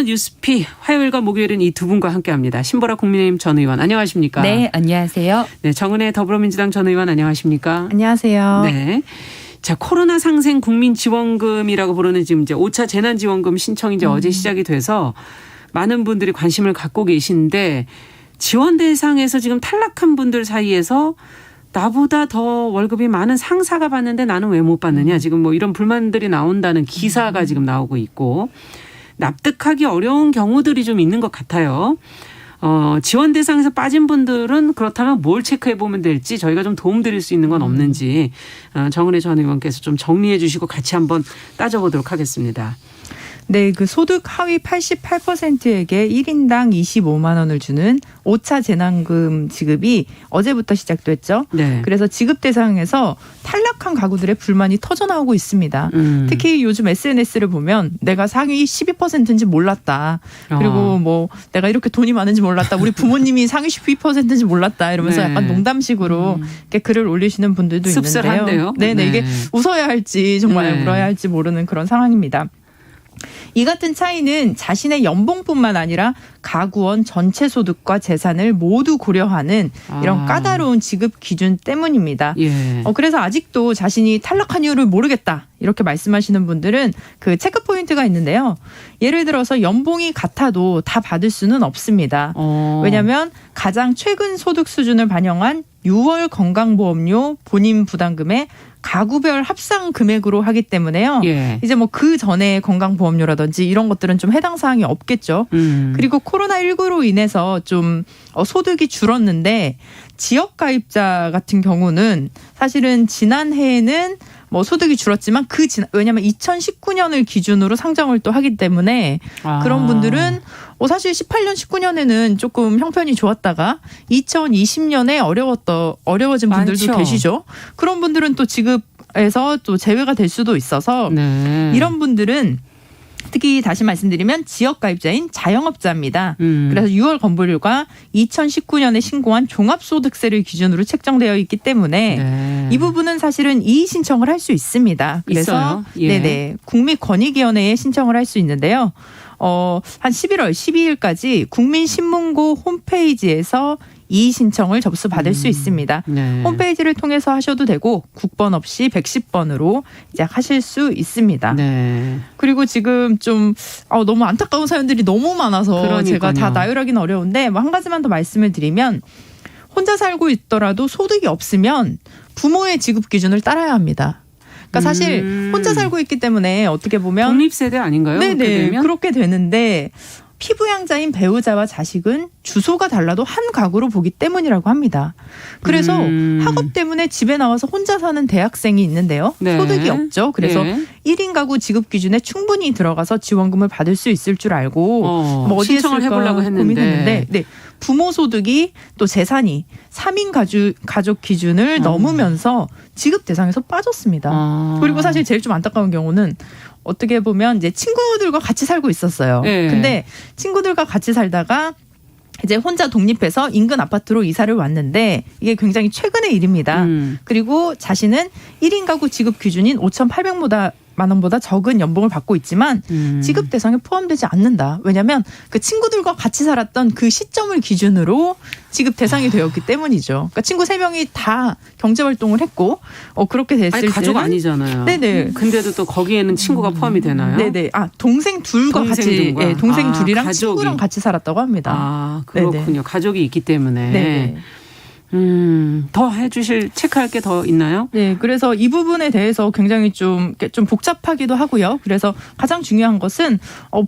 뉴스피 화요일과 목요일은 이 두 분과 함께합니다. 신보라 국민의힘 전 의원 안녕하십니까? 네, 안녕하세요. 네, 정은혜 더불어민주당 전 의원 안녕하십니까? 안녕하세요. 네. 자, 코로나 상생 국민지원금이라고 부르는 지금 이제 5차 재난지원금 신청이 이제 어제 시작이 돼서 많은 분들이 관심을 갖고 계신데 지원 대상에서 지금 탈락한 분들 사이에서 나보다 더 월급이 많은 상사가 받는데 나는 왜 못 받느냐. 지금 뭐 이런 불만들이 나온다는 기사가 지금 나오고 있고 납득하기 어려운 경우들이 좀 있는 것 같아요. 지원 대상에서 빠진 분들은 그렇다면 뭘 체크해 보면 될지 저희가 좀 도움 드릴 수 있는 건 없는지 정은혜 전 의원께서 좀 정리해 주시고 같이 한번 따져보도록 하겠습니다. 네, 그 소득 하위 88%에게 1인당 25만 원을 주는 5차 재난금 지급이 어제부터 시작됐죠. 네. 그래서 지급 대상에서 탈락한 가구들의 불만이 터져나오고 있습니다. 특히 요즘 SNS를 보면 내가 상위 12%인지 몰랐다. 그리고 뭐 내가 이렇게 돈이 많은지 몰랐다. 우리 부모님이 상위 12%인지 몰랐다. 이러면서 네. 약간 농담식으로 이렇게 글을 올리시는 분들도 씁쓸한데요. 있는데요. 네네, 네. 이게 웃어야 할지 정말 네. 울어야 할지 모르는 그런 상황입니다. 이 같은 차이는 자신의 연봉뿐만 아니라 가구원 전체 소득과 재산을 모두 고려하는 이런 까다로운 지급 기준 때문입니다. 예. 그래서 아직도 자신이 탈락한 이유를 모르겠다 이렇게 말씀하시는 분들은 그 체크 포인트가 있는데요. 예를 들어서 연봉이 같아도 다 받을 수는 없습니다. 왜냐하면 가장 최근 소득 수준을 반영한 6월 건강보험료 본인 부담금의 가구별 합상 금액으로 하기 때문에요. 예. 이제 뭐 그 전에 건강보험료라든지 이런 것들은 좀 해당 사항이 없겠죠. 그리고 코로나19로 인해서 좀 소득이 줄었는데 지역 가입자 같은 경우는 사실은 지난해에는 뭐 소득이 줄었지만 왜냐하면 2019년을 기준으로 상정을 또 하기 때문에 그런 분들은 사실 18년, 19년에는 조금 형편이 좋았다가 2020년에 어려워진 분들도 많죠. 계시죠. 그런 분들은 또 지급에서 또 제외가 될 수도 있어서 네. 이런 분들은 특히 다시 말씀드리면 지역가입자인 자영업자입니다. 그래서 6월 건보료가 2019년에 신고한 종합소득세를 기준으로 책정되어 있기 때문에 네. 이 부분은 사실은 이의 신청을 할 수 있습니다. 그래서 있어요? 예. 네네, 국민권익위원회에 신청을 할 수 있는데요. 한 11월 12일까지 국민신문고 홈페이지에서 이의 신청을 접수받을 수 있습니다. 네. 홈페이지를 통해서 하셔도 되고 국번 없이 110번으로 이제 하실 수 있습니다. 네. 그리고 지금 좀 너무 안타까운 사연들이 너무 많아서 그러니까요. 제가 다 나열하기는 어려운데 뭐 한 가지만 더 말씀을 드리면 혼자 살고 있더라도 소득이 없으면 부모의 지급 기준을 따라야 합니다. 그러니까 사실 혼자 살고 있기 때문에 어떻게 보면 독립세대 아닌가요? 그렇게 네네, 되면? 그렇게 되는데 피부양자인 배우자와 자식은 주소가 달라도 한 가구로 보기 때문이라고 합니다. 그래서 학업 때문에 집에 나와서 혼자 사는 대학생이 있는데요. 네. 소득이 없죠. 그래서 예. 1인 가구 지급 기준에 충분히 들어가서 지원금을 받을 수 있을 줄 알고 뭐 어디에 신청을 쓸까 해보려고 했는데. 고민했는데 네. 부모 소득이 또 재산이 3인 가족 기준을 넘으면서 지급 대상에서 빠졌습니다. 그리고 사실 제일 좀 안타까운 경우는 어떻게 보면 이제 친구들과 같이 살고 있었어요. 네. 근데 친구들과 같이 살다가 이제 혼자 독립해서 인근 아파트로 이사를 왔는데 이게 굉장히 최근의 일입니다. 그리고 자신은 1인 가구 지급 기준인 5,800만 원보다 적은 연봉을 받고 있지만 지급 대상에 포함되지 않는다. 왜냐하면 그 친구들과 같이 살았던 그 시점을 기준으로 지급 대상이 되었기 때문이죠. 그러니까 친구 3명이 다 경제활동을 했고 그렇게 됐을 때는 가족 아니잖아요. 네네. 근데도 또 거기에는 친구가 포함이 되나요? 네네. 동생 둘과 같이 동생 둘이랑 가족이. 친구랑 같이 살았다고 합니다. 그렇군요. 네네. 가족이 있기 때문에. 네네. 더 해주실 체크할 게 더 있나요? 네, 그래서 이 부분에 대해서 굉장히 좀 복잡하기도 하고요. 그래서 가장 중요한 것은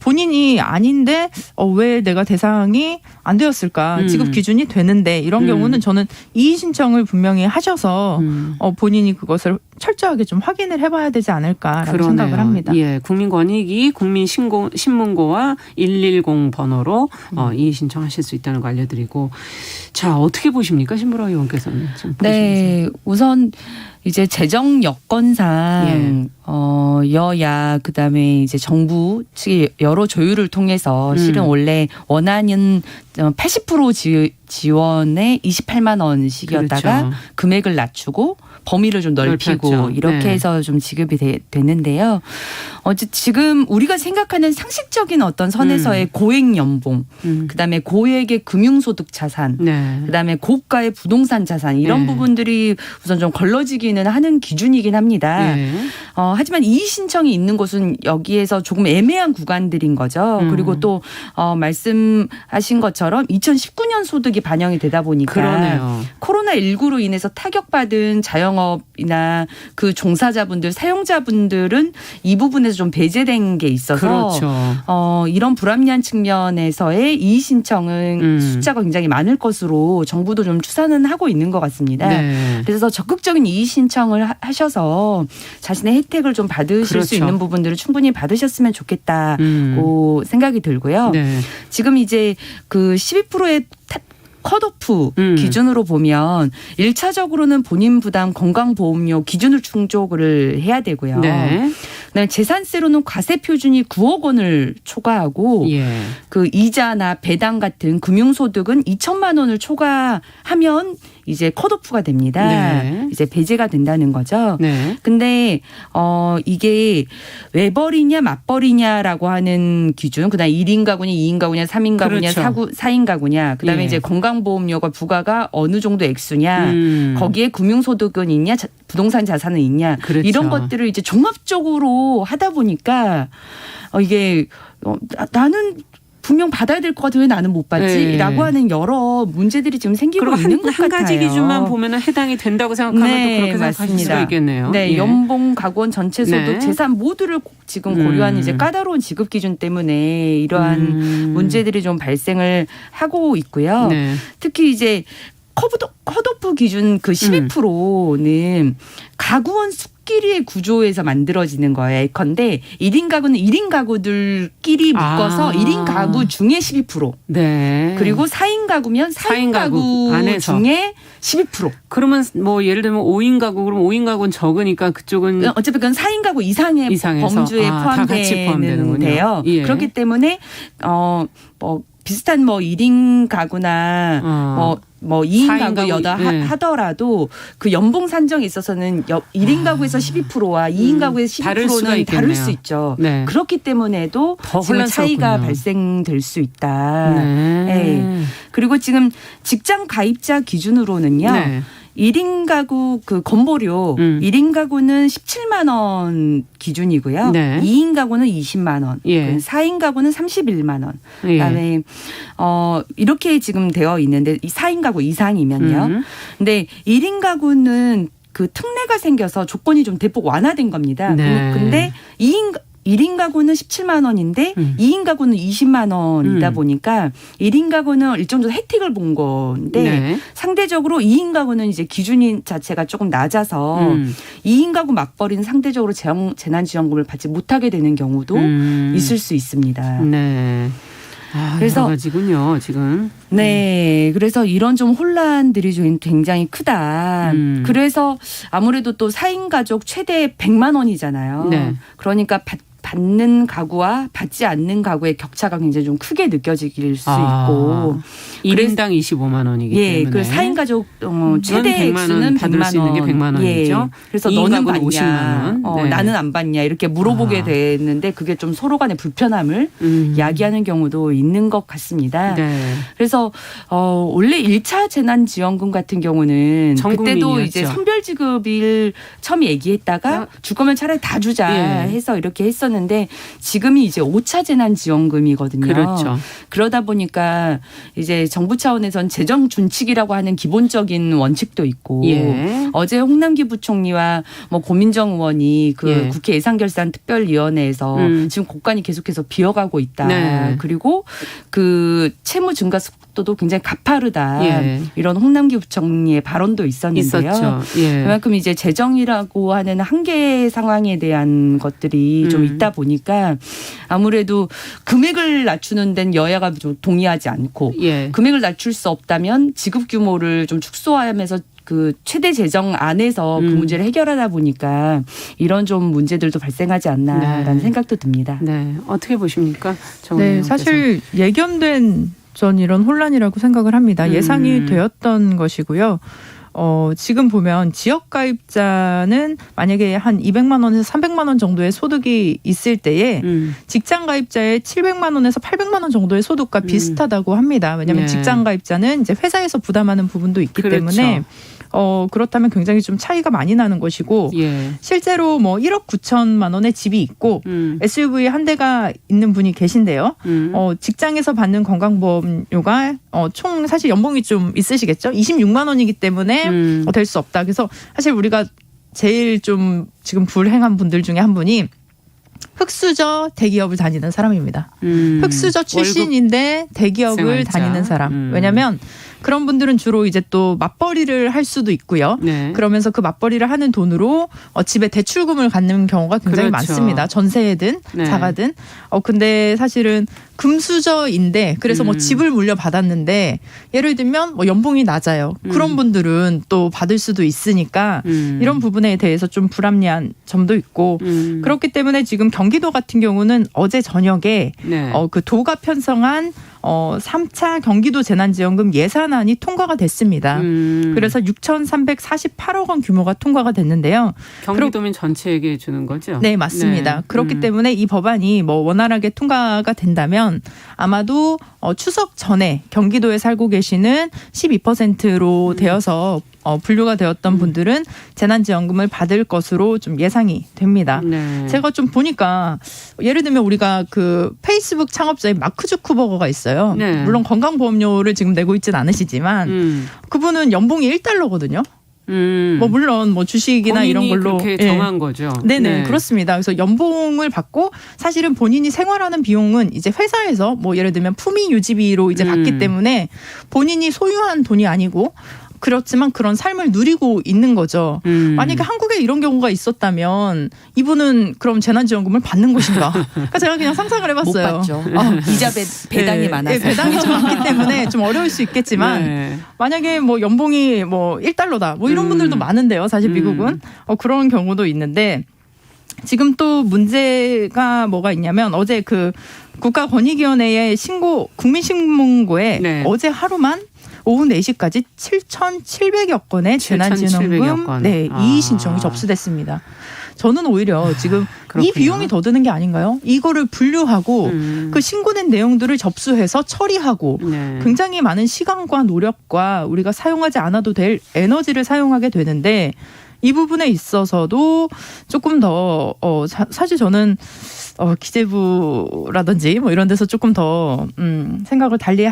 본인이 아닌데 왜 내가 대상이 안 되었을까? 지급 기준이 되는데 이런 경우는 저는 이의 신청을 분명히 하셔서 본인이 그것을 철저하게 좀 확인을 해봐야 되지 않을까라고 그러네요. 생각을 합니다. 예, 국민권익위 국민신문고와 110 번호로 이의 신청하실 수 있다는 거 알려드리고 자 어떻게 보십니까 신보라 의원께서는 지금 네, 우선 이제 재정 여건상 여야 그다음에 이제 정부 측의 여러 조율을 통해서 실은 원래 원안은 80% 지원에 28만 원씩이었다가 그렇죠. 금액을 낮추고 범위를 좀 넓히고 넓혔죠. 이렇게 네. 해서 좀 지급이 됐는데요. 지금 우리가 생각하는 상식적인 어떤 선에서의 고액 연봉, 그다음에 고액의 금융소득 자산, 네. 그다음에 고가의 부동산 자산 이런 네. 부분들이 우선 좀 걸러지기는 하는 기준이긴 합니다. 네. 하지만 이의 신청이 있는 곳은 여기에서 조금 애매한 구간들인 거죠. 그리고 또 말씀하신 것처럼 2019년 소득이 반영이 되다 보니까 그러네요. 코로나19로 인해서 타격받은 자영업이나 그 종사자분들, 사용자분들은 이 부분에서 좀 배제된 게 있어서 그렇죠. 이런 불합리한 측면에서의 이의 신청은 숫자가 굉장히 많을 것으로 정부도 좀 추산은 하고 있는 것 같습니다. 네. 그래서 적극적인 이의 신청을 하셔서 자신의 혜택을 좀 받으실 그렇죠. 수 있는 부분들을 충분히 받으셨으면 좋겠다고 생각이 들고요. 네. 지금 이제 그 12%의 컷오프 기준으로 보면 1차적으로는 본인 부담 건강보험료 기준을 충족을 해야 되고요. 네. 그다음에 재산세로는 과세 표준이 9억 원을 초과하고 예. 그 이자나 배당 같은 금융소득은 2천만 원을 초과하면 이제 컷오프가 됩니다. 네. 이제 배제가 된다는 거죠. 네. 근데 이게 외벌이냐 맞벌이냐라고 하는 기준, 그다음 1인 가구냐 2인 가구냐 3인 가구냐 그렇죠. 4인 가구냐, 그다음에 예. 이제 건강보험료가 부과가 어느 정도 액수냐, 거기에 금융소득은 있냐, 부동산 자산은 있냐, 그렇죠. 이런 것들을 이제 종합적으로 하다 보니까 이게 나는 분명 받아야 될 것 같아 왜 나는 못 받지?라고 네. 하는 여러 문제들이 지금 생기고 그리고 있는 것 한 같아요. 가지 기준만 보면 해당이 된다고 생각하면 네, 또 그렇게 생각하실 수가 있겠네요. 네, 예. 연봉, 가구원 전체 소득, 네. 재산 모두를 지금 고려한 이제 까다로운 지급 기준 때문에 이러한 문제들이 좀 발생을 하고 있고요. 네. 특히 이제 컷오프 기준 그 12%는 가구원 수끼리의 구조에서 만들어지는 거예요. 예컨대 1인 가구는 1인 가구들끼리 묶어서 1인 가구 중에 12%. 네. 그리고 4인 가구면 4인 가구 안에서. 중에 12%. 그러면 뭐 예를 들면 5인 가구 그럼 5인 가구는 적으니까 그쪽은 어차피 그건 4인 가구 이상의 이상해서. 범주에 다 같이 포함되는군요. 포함되는데요. 예. 그렇기 때문에 뭐 비슷한 뭐 1인 가구나 뭐 2인 4인 가구 여다 예. 하더라도 그 연봉 산정에 있어서는 1인 가구에서 12%와 2인 가구에서 다를 수가 12%는 다를 있겠네요. 수 있죠. 네. 그렇기 때문에도 더 지금 차이가 혼란스럽군요. 발생될 수 있다. 네. 네. 그리고 지금 직장 가입자 기준으로는요. 네. 1인 가구 그 건보료 1인 가구는 17만 원 기준이고요. 네. 2인 가구는 20만 원. 예. 4인 가구는 31만 원. 예. 그다음에 이렇게 지금 되어 있는데 이 4인 가구 이상이면요. 근데 1인 가구는 그 특례가 생겨서 조건이 좀 대폭 완화된 겁니다. 네. 근데 1인 가구는 17만 원인데 2인 가구는 20만 원이다 보니까 1인 가구는 일정 정도 혜택을 본 건데 네. 상대적으로 2인 가구는 이제 기준인 자체가 조금 낮아서 2인 가구 맞벌이는 상대적으로 재난지원금을 받지 못하게 되는 경우도 있을 수 있습니다. 네. 그래서 여러 가지군요, 지금. 네, 그래서 이런 좀 혼란들이 좀 굉장히 크다. 그래서 아무래도 또 4인 가족 최대 100만 원이잖아요. 네. 그러니까 받는 가구와 받지 않는 가구의 격차가 굉장히 좀 크게 느껴질 수 있고 1인당 25만 원이기 예, 때문에. 그 4인 가족 최대 액수는 100만 받을 수 있는 게 100만 원이죠. 예. 그래서 2인 너는 가구는 받냐, 50만 원. 네. 나는 안 받냐 이렇게 물어보게 됐는데 그게 좀 서로 간의 불편함을 야기하는 경우도 있는 것 같습니다. 네. 그래서 원래 1차 재난지원금 같은 경우는 그때도 전국민이었죠. 이제 선별지급일 처음 얘기했다가 줄 거면 차라리 다 주자 예. 해서 이렇게 했었는데 지금이 이제 5차 재난지원금이거든요. 그렇죠. 그러다 보니까 이제 정부 차원에선 재정 준칙이라고 하는 기본적인 원칙도 있고 예. 어제 홍남기 부총리와 뭐 고민정 의원이 그 예. 국회 예산결산특별위원회에서 지금 국간이 계속해서 비어가고 있다. 네. 그리고 그 채무 증가 속도도 굉장히 가파르다. 예. 이런 홍남기 부총리의 발언도 있었는데요. 있었죠. 예. 그만큼 이제 재정이라고 하는 한계 상황에 대한 것들이 좀 있다 보니까 아무래도 금액을 낮추는 데는 여야가 좀 동의하지 않고 예. 금액을 낮출 수 없다면 지급 규모를 좀 축소하면서 그 최대 재정 안에서 그 문제를 해결하다 보니까 이런 좀 문제들도 발생하지 않나라는 네. 생각도 듭니다. 네. 어떻게 보십니까? 네, 사실 예견된 전 이런 혼란이라고 생각을 합니다. 예상이 되었던 것이고요. 지금 보면 지역가입자는 만약에 한 200만 원에서 300만 원 정도의 소득이 있을 때에 직장가입자의 700만 원에서 800만 원 정도의 소득과 비슷하다고 합니다. 왜냐하면 직장가입자는 이제 회사에서 부담하는 부분도 있기 때문에 그렇다면 굉장히 좀 차이가 많이 나는 것이고 실제로 뭐 1억 9천만 원의 집이 있고 SUV 한 대가 있는 분이 계신데요. 직장에서 받는 건강보험료가 총 사실 연봉이 좀 있으시겠죠. 26만 원이기 때문에 될 수 없다. 그래서 사실 우리가 제일 좀 지금 불행한 분들 중에 한 분이 흑수저 대기업을 다니는 사람입니다. 흑수저 출신인데 대기업을 생활자. 다니는 사람. 왜냐하면 그런 분들은 주로 이제 또 맞벌이를 할 수도 있고요. 그러면서 그 맞벌이를 하는 돈으로 집에 대출금을 갖는 경우가 굉장히 많습니다. 전세든 자가든. 근데 사실은 금수저인데 그래서 뭐 집을 물려받았는데 예를 들면 뭐 연봉이 낮아요. 그런 분들은 또 받을 수도 있으니까 이런 부분에 대해서 좀 불합리한 점도 있고 그렇기 때문에 지금 경기도 같은 경우는 어제 저녁에 그 도가 편성한 3차 경기도 재난지원금 예산안이 통과가 됐습니다. 그래서 6,348억 원 규모가 통과가 됐는데요. 경기도민 전체에게 주는 거죠? 네, 맞습니다. 그렇기 때문에 이 법안이 뭐 원활하게 통과가 된다면 아마도 추석 전에 경기도에 살고 계시는 12%로 되어서 분류가 되었던 분들은 재난지원금을 받을 것으로 좀 예상이 됩니다. 제가 좀 보니까 예를 들면 우리가 그 페이스북 창업자인 마크 주크버거가 있어요. 물론 건강보험료를 지금 내고 있진 않으시지만 그분은 연봉이 $1거든요. 뭐 물론 뭐 주식이나 이런 걸로 그렇게 정한 거죠. 네네, 그렇습니다. 그래서 연봉을 받고 사실은 본인이 생활하는 비용은 이제 회사에서 뭐 예를 들면 품위 유지비로 이제 받기 때문에 본인이 소유한 돈이 아니고 그렇지만 그런 삶을 누리고 있는 거죠. 만약에 한국에 이런 경우가 있었다면 이분은 그럼 재난지원금을 받는 것인가? 그러니까 제가 그냥 상상을 해봤어요. 못 받죠. 이자 배당이 많아서. 배당이 좀 많기 때문에 좀 어려울 수 있겠지만 만약에 뭐 연봉이 뭐 $1다. 뭐 이런 분들도 많은데요. 사실 미국은. 그런 경우도 있는데 지금 또 문제가 뭐가 있냐면 어제 그 국가권익위원회의 국민신문고에 어제 하루만 오후 4시까지 7,700여 건의 재난지원금 이의 신청이 접수됐습니다. 저는 오히려 지금 이 비용이 더 드는 게 아닌가요? 이거를 분류하고 그 신고된 내용들을 접수해서 처리하고 굉장히 많은 시간과 노력과 우리가 사용하지 않아도 될 에너지를 사용하게 되는데 이 부분에 있어서도 조금 더 사실 저는 기재부라든지 뭐 이런 데서 조금 더 생각을 달리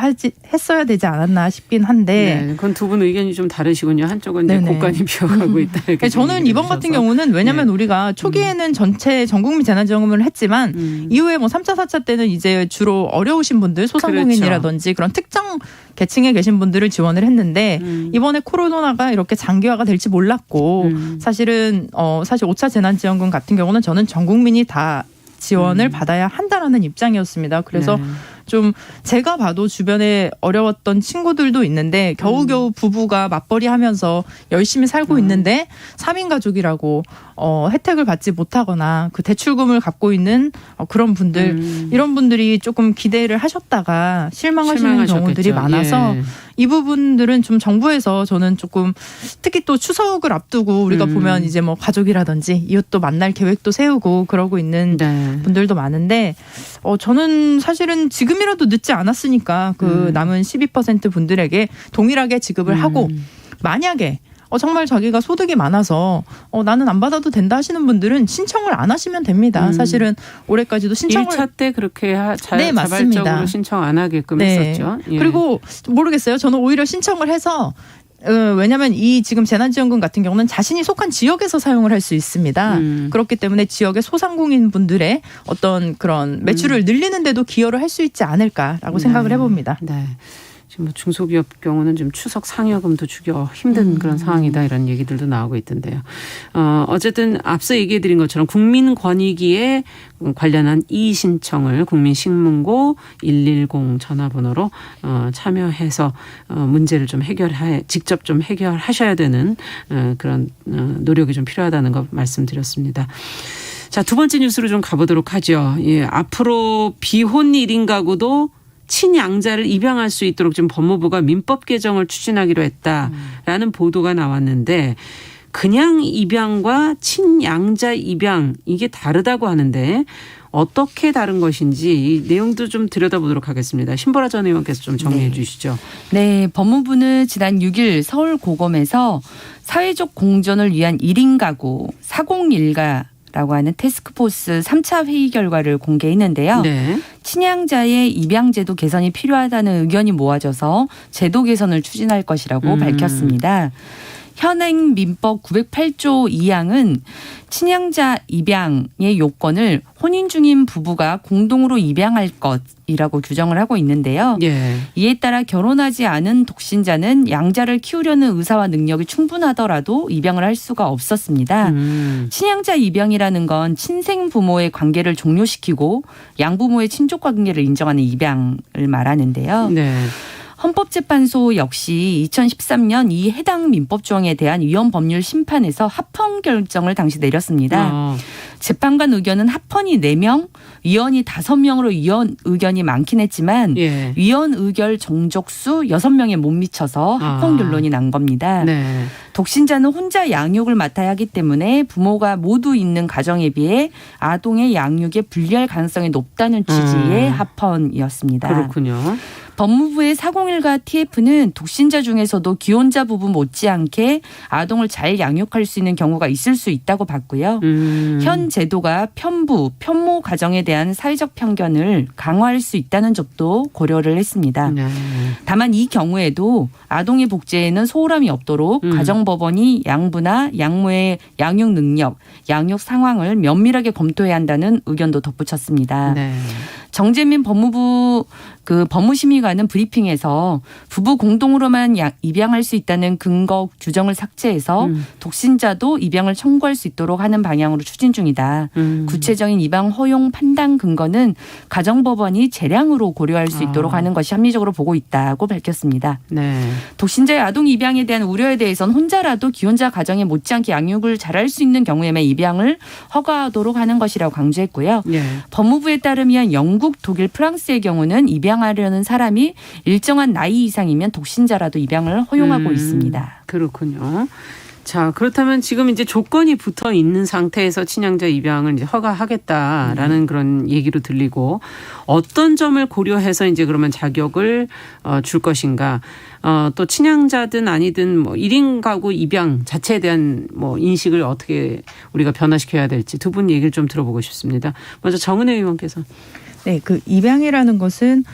했어야 되지 않았나 싶긴 한데. 그건 두 분 의견이 좀 다르시군요. 한쪽은 이제 곳간이 비어가고 있다. 이렇게 저는 이번 같은 경우는 왜냐하면 우리가 초기에는 전체 전국민 재난지원금을 했지만 이후에 뭐 3차, 4차 때는 이제 주로 어려우신 분들, 소상공인이라든지 그런 특정 계층에 계신 분들을 지원을 했는데 이번에 코로나가 이렇게 장기화가 될지 몰랐고 사실은 사실 5차 재난지원금 같은 경우는 저는 전 국민이 다 지원을 받아야 한다라는 입장이었습니다. 그래서 좀 제가 봐도 주변에 어려웠던 친구들도 있는데 겨우겨우 부부가 맞벌이 하면서 열심히 살고 있는데 3인 가족이라고 혜택을 받지 못하거나 그 대출금을 갖고 있는 그런 분들 이런 분들이 조금 기대를 하셨다가 실망하시는 경우들이 많아서 이 부분들은 좀 정부에서 저는 조금 특히 또 추석을 앞두고 우리가 보면 이제 뭐 가족이라든지 이웃도 만날 계획도 세우고 그러고 있는 분들도 많은데 저는 사실은 지금이라도 늦지 않았으니까 그 남은 12% 분들에게 동일하게 지급을 하고 만약에 정말 자기가 소득이 많아서 나는 안 받아도 된다 하시는 분들은 신청을 안 하시면 됩니다. 사실은 올해까지도 신청을 1차 때 그렇게 네, 맞습니다. 자발적으로 신청 안 하게끔 했었죠. 그리고 모르겠어요. 저는 오히려 신청을 해서 왜냐하면 이 지금 재난지원금 같은 경우는 자신이 속한 지역에서 사용을 할 수 있습니다. 그렇기 때문에 지역의 소상공인 분들의 어떤 그런 매출을 늘리는 데도 기여를 할 수 있지 않을까라고 생각을 해봅니다. 지금 뭐 중소기업 경우는 좀 추석 상여금도 주기 힘든 그런 상황이다 이런 얘기들도 나오고 있던데요. 어쨌든 앞서 얘기해드린 것처럼 국민권익위에 관련한 이의 신청을 국민신문고 110 전화번호로 참여해서 문제를 좀 직접 좀 해결하셔야 되는 그런 노력이 좀 필요하다는 거 말씀드렸습니다. 자, 두 번째 뉴스로 좀 가보도록 하죠. 앞으로 비혼 1인 가구도 친양자를 입양할 수 있도록 지금 법무부가 민법 개정을 추진하기로 했다라는 보도가 나왔는데 그냥 입양과 친양자 입양 이게 다르다고 하는데 어떻게 다른 것인지 이 내용도 좀 들여다보도록 하겠습니다. 신보라 전 의원께서 좀 정리해 주시죠. 네, 법무부는 지난 6일 서울고검에서 사회적 공존을 위한 1인 가구 401가라고 하는 태스크포스 3차 회의 결과를 공개했는데요. 네. 친양자의 입양제도 개선이 필요하다는 의견이 모아져서 제도 개선을 추진할 것이라고 밝혔습니다. 현행 민법 908조 2항은 친양자 입양의 요건을 혼인 중인 부부가 공동으로 입양할 것이라고 규정을 하고 있는데요. 예. 이에 따라 결혼하지 않은 독신자는 양자를 키우려는 의사와 능력이 충분하더라도 입양을 할 수가 없었습니다. 친양자 입양이라는 건 친생 부모의 관계를 종료시키고 양부모의 친족 관계를 인정하는 입양을 말하는데요. 네. 헌법재판소 역시 2013년 이 해당 민법 조항에 대한 위헌 법률 심판에서 합헌 결정을 당시 내렸습니다. 재판관 의견은 합헌이 4명, 위헌이 5명으로 위헌 의견이 많긴 했지만 예. 위헌 의결 정족수 6명에 못 미쳐서 합헌 결론이 난 겁니다. 네. 독신자는 혼자 양육을 맡아야 하기 때문에 부모가 모두 있는 가정에 비해 아동의 양육에 불리할 가능성이 높다는 취지의 합헌이었습니다. 그렇군요. 법무부의 401가 TF는 독신자 중에서도 기혼자 부부 못지않게 아동을 잘 양육할 수 있는 경우가 있을 수 있다고 봤고요. 현 제도가 편부, 편모 가정에 대한 사회적 편견을 강화할 수 있다는 점도 고려를 했습니다. 네. 다만 이 경우에도 아동의 복제에는 소홀함이 없도록 가정법원이 양부나 양모의 양육 능력, 양육 상황을 면밀하게 검토해야 한다는 의견도 덧붙였습니다. 네. 정재민 법무부 법무심의관은 브리핑에서 부부 공동으로만 입양할 수 있다는 근거 규정을 삭제해서 독신자도 입양을 청구할 수 있도록 하는 방향으로 추진 중이다. 구체적인 입양 허용 판단 근거는 가정법원이 재량으로 고려할 수 있도록 하는 것이 합리적으로 보고 있다고 밝혔습니다. 네. 독신자의 아동 입양에 대한 우려에 대해서는 혼자라도 기혼자 가정에 못지않게 양육을 잘할 수 있는 경우에만 입양을 허가하도록 하는 것이라고 강조했고요. 예. 법무부에 따르면 영국, 독일, 프랑스의 경우는 입양하려는 사람이 일정한 나이 이상이면 독신자라도 입양을 허용하고 있습니다. 그렇군요. 자, 그렇다면 지금 이제 조건이 붙어 있는 상태에서 친양자 입양을 이제 허가하겠다라는 그런 얘기로 들리고 어떤 점을 고려해서 이제 그러면 자격을 줄 것인가. 또 친양자든 아니든 뭐 1인 가구 입양 자체에 대한 뭐 인식을 어떻게 우리가 변화시켜야 될지 두 분 얘기를 좀 들어보고 싶습니다. 먼저 정은혜 의원께서. 네, 그 입양이라는 것은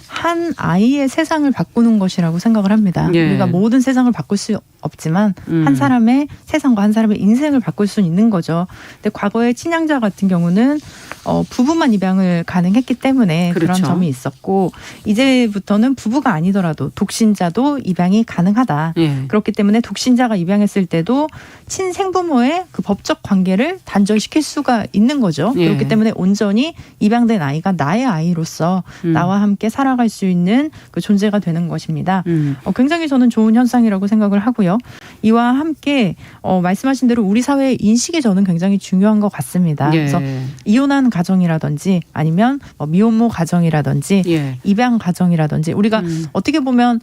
한 아이의 세상을 바꾸는 것이라고 생각을 합니다. 예. 우리가 모든 세상을 바꿀 수 없지만 한 사람의 세상과 한 사람의 인생을 바꿀 수는 있는 거죠. 근데 과거에 친양자 같은 경우는 부부만 입양을 가능했기 때문에 그렇죠. 그런 점이 있었고 이제부터는 부부가 아니더라도 독신자도 입양이 가능하다. 예. 그렇기 때문에 독신자가 입양했을 때도 친생부모의 그 법적 관계를 단절시킬 수가 있는 거죠. 예. 그렇기 때문에 온전히 입양된 아이가 나의 아이로서 나와 함께 살아갈 수 있는 그 존재가 되는 것입니다. 굉장히 저는 좋은 현상이라고 생각을 하고요. 이와 함께 말씀하신 대로 우리 사회의 인식이 저는 굉장히 중요한 것 같습니다. 예. 그래서 이혼한 가정이라든지 아니면 미혼모 가정이라든지 예. 입양 가정이라든지 우리가 어떻게 보면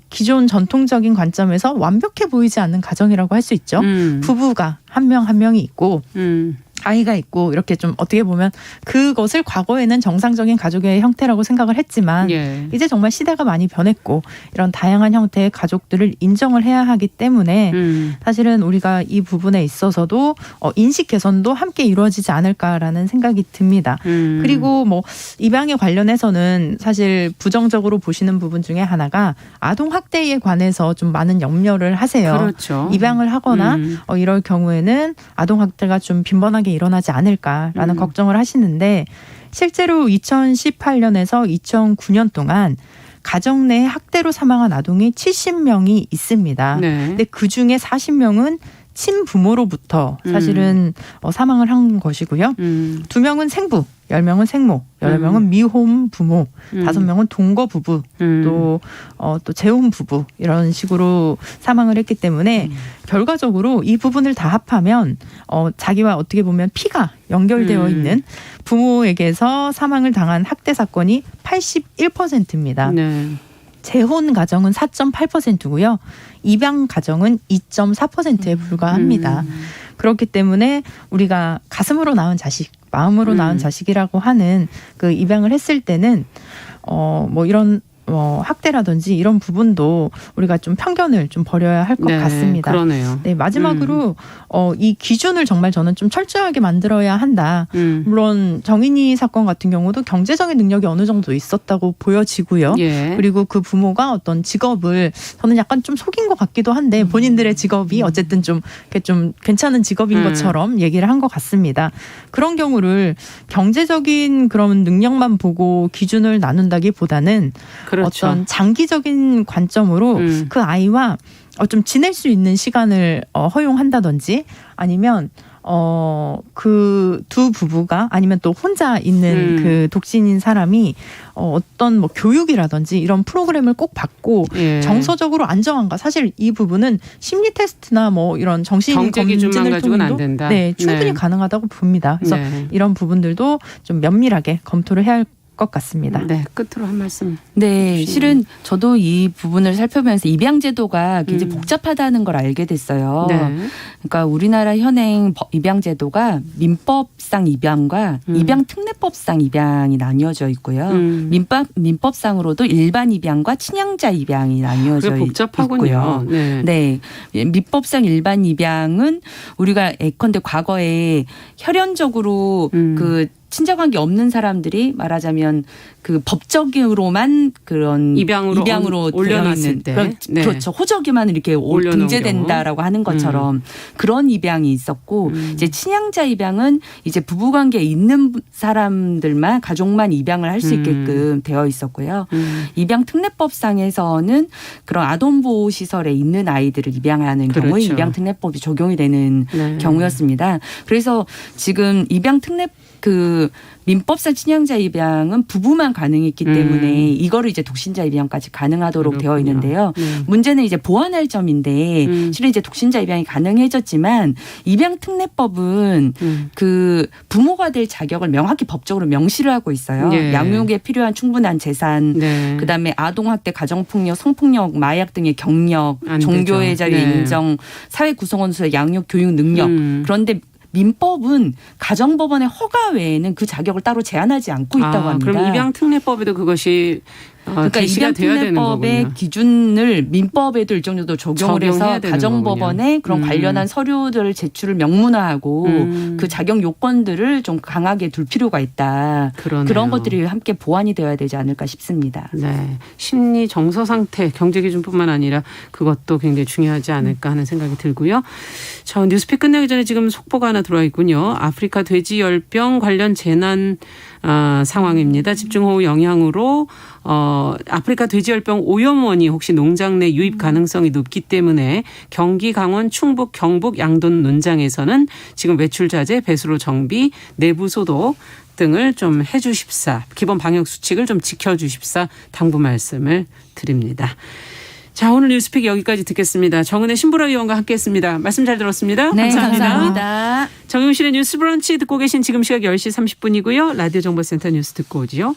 기존 전통적인 관점에서 완벽해 보이지 않는 가정이라고 할 수 있죠. 부부가 한 명 한 명이 있고 아이가 있고 이렇게 좀 어떻게 보면 그것을 과거에는 정상적인 가족의 형태라고 생각을 했지만 예. 이제 정말 시대가 많이 변했고 이런 다양한 형태의 가족들을 인정을 해야 하기 때문에 사실은 우리가 이 부분에 있어서도 인식 개선도 함께 이루어지지 않을까라는 생각이 듭니다. 그리고 뭐 입양에 관련해서는 사실 부정적으로 보시는 부분 중에 하나가 아동 학대에 관해서 좀 많은 염려를 하세요. 그렇죠. 입양을 하거나 이럴 경우에는 아동 학대가 좀 빈번하게 일어나지 않을까라는 걱정을 하시는데 실제로 2018년에서 2009년 동안 가정 내 학대로 사망한 아동이 70명이 있습니다. 네. 근데 그중에 40명은 친부모로부터 사실은 사망을 한 것이고요. 2명은 생부, 10명은 생모, 8명은 미혼 부모, 5명은 동거 부부, 또 재혼 부부 이런 식으로 사망을 했기 때문에 결과적으로 이 부분을 다 합하면 자기와 어떻게 보면 피가 연결되어 있는 부모에게서 사망을 당한 학대 사건이 81%입니다. 네. 재혼 가정은 4.8%고요. 입양 가정은 2.4%에 불과합니다. 그렇기 때문에 우리가 가슴으로 낳은 자식, 마음으로 낳은 자식이라고 하는 그 입양을 했을 때는 뭐 이런 학대라든지 이런 부분도 우리가 좀 편견을 좀 버려야 할 것 네, 같습니다. 그러네요. 네, 마지막으로 이 기준을 정말 저는 좀 철저하게 만들어야 한다. 물론 정인이 사건 같은 경우도 경제적인 능력이 어느 정도 있었다고 보여지고요. 예. 그리고 그 부모가 어떤 직업을 저는 약간 좀 속인 것 같기도 한데 본인들의 직업이 어쨌든 좀 이렇게 좀 괜찮은 직업인 것처럼 얘기를 한 것 같습니다. 그런 경우를 경제적인 그런 능력만 보고 기준을 나눈다기보다는 그렇죠. 어떤 장기적인 관점으로 그 아이와 좀 지낼 수 있는 시간을 허용한다든지 아니면 그 두 부부가 아니면 또 혼자 있는 그 독신인 사람이 어떤 뭐 교육이라든지 이런 프로그램을 꼭 받고 예. 정서적으로 안정한가. 사실 이 부분은 심리 테스트나 뭐 이런 정신 경제 기준만 검진을 가지고는 안 통해도 된다. 네, 충분히 네. 가능하다고 봅니다. 그래서 네. 이런 부분들도 좀 면밀하게 검토를 해야 할 것 같습니다. 네, 끝으로 한 말씀. 네, 실은 저도 이 부분을 살펴보면서 입양 제도가 굉장히 복잡하다는 걸 알게 됐어요. 네. 그러니까 우리나라 현행 입양 제도가 민법상 입양과 입양 특례법상 입양이 나뉘어져 있고요. 민법상으로도 일반 입양과 친양자 입양이 나뉘어져 그게 복잡하군요. 있고요. 네. 네, 민법상 일반 입양은 우리가 예컨대 과거에 혈연적으로 그 친자관계 없는 사람들이 말하자면 그 법적으로만 그런 입양으로 올려놨을 때. 네. 그렇죠. 호적에만 이렇게 올려놓은 등재된다라고 하는 것처럼 그런 입양이 있었고 이제 친양자 입양은 이제 부부관계에 있는 사람들만 가족만 입양을 할 수 있게끔 되어 있었고요. 입양 특례법상에서는 그런 아동보호 시설에 있는 아이들을 입양하는 그렇죠. 경우에 입양 특례법이 적용이 되는 네. 경우였습니다. 그래서 지금 입양 특례 그 민법상 친양자 입양은 부부만 가능했기 때문에 이거를 이제 독신자 입양까지 가능하도록 그렇군요. 되어 있는데요. 문제는 이제 보완할 점인데 실은 이제 독신자 입양이 가능해졌지만 입양 특례법은 그 부모가 될 자격을 명확히 법적으로 명시를 하고 있어요. 예. 양육에 필요한 충분한 재산, 네. 그다음에 아동학대, 가정폭력, 성폭력, 마약 등의 경력, 안 종교의 되죠. 자유 네. 인정, 사회 구성원 수의 양육, 교육 능력. 그런데 민법은 가정법원의 허가 외에는 그 자격을 따로 제한하지 않고 있다고 합니다. 그럼 입양 특례법에도 그것이 그러니까 제시가 입양 돼야 되는 특례법의 거군요. 기준을 민법에도 일정 정도 적용을 해서 적용해야 되는 가정법원에 그런 관련한 서류들 제출을 명문화하고 그 자격 요건들을 좀 강하게 둘 필요가 있다. 그러네요. 그런 것들이 함께 보완이 되어야 되지 않을까 싶습니다. 네. 심리 정서 상태, 경제 기준뿐만 아니라 그것도 굉장히 중요하지 않을까 하는 생각이 들고요. 저 뉴스픽 끝나기 전에 지금 속보가 하나 들어와 있군요. 아프리카 돼지열병 관련 재난 상황입니다. 집중호우 영향으로 아프리카 돼지열병 오염원이 혹시 농장 내 유입 가능성이 높기 때문에 경기, 강원, 충북, 경북, 양돈 논장에서는 지금 외출 자제, 배수로 정비, 내부 소독 등을 좀 해 주십사. 기본 방역 수칙을 좀 지켜 주십사. 당부 말씀을 드립니다. 자, 오늘 뉴스픽 여기까지 듣겠습니다. 정은혜 신보라위원과 함께했습니다. 말씀 잘 들었습니다. 네, 감사합니다. 감사합니다. 정용실의 뉴스 브런치 듣고 계신 지금 시각 10시 30분이고요. 라디오 정보센터 뉴스 듣고 오지요.